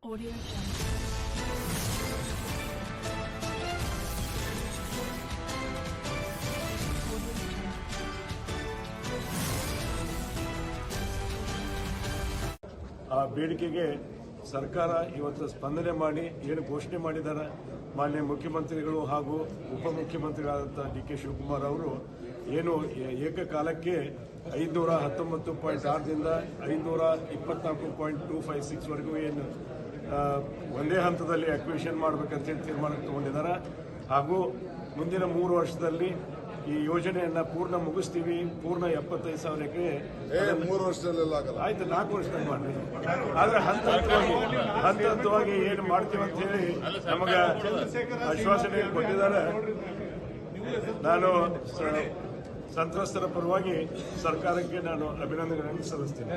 Audio Jungle. ಆ ಬೇಡಿಕೆಗೆ ಸರ್ಕಾರ ಇವತ್ತು ಸ್ಪಂದನೆ ಮಾಡಿ ಏನು ಘೋಷಣೆ ಮಾಡಿದ್ದಾರೆ. ಮಾನ್ಯ ಮುಖ್ಯಮಂತ್ರಿಗಳು ಹಾಗೂ ಉಪಮುಖ್ಯಮಂತ್ರಿಗಳಾದಂಥ DK ಶಿವಕುಮಾರ್ ಅವರು ಏನು ಏಕಕಾಲಕ್ಕೆ 519.6 ದಿಂದ 524.256 ವರೆಗೂ ಏನು ಒಂದೇ ಹಂತದಲ್ಲಿ ಅಕ್ವಿಷನ್ ಮಾಡಬೇಕಂತ ಹೇಳಿ ತೀರ್ಮಾನ ತಗೊಂಡಿದ್ದಾರೆ. ಹಾಗೂ ಮುಂದಿನ 3 ವರ್ಷದಲ್ಲಿ ಈ ಯೋಜನೆಯನ್ನ ಪೂರ್ಣ ಮುಗಿಸ್ತೀವಿ. ಪೂರ್ಣ 75,000 ಎಕರೆ 3 ವರ್ಷದಲ್ಲೆಲ್ಲ ಆಗಲ್ಲ, ಆಯ್ತು 4 ವರ್ಷದಲ್ಲಿ ಮಾಡಿ. ಆದ್ರೆ ಹಂತ ಹಂತವಾಗಿ ಏನು ಮಾಡ್ತೀವಿ ಅಂತ ಹೇಳಿ ನಮಗೆ ಆಶ್ವಾಸನೆ ಕೊಟ್ಟಿದ್ದಾರೆ. ನಾನು ಸಂತ್ರಸ್ತರ ಪರವಾಗಿ ಸರ್ಕಾರಕ್ಕೆ ನಾನು ಅಭಿನಂದನೆಗಳನ್ನು ಸಲ್ಲಿಸ್ತೀನಿ.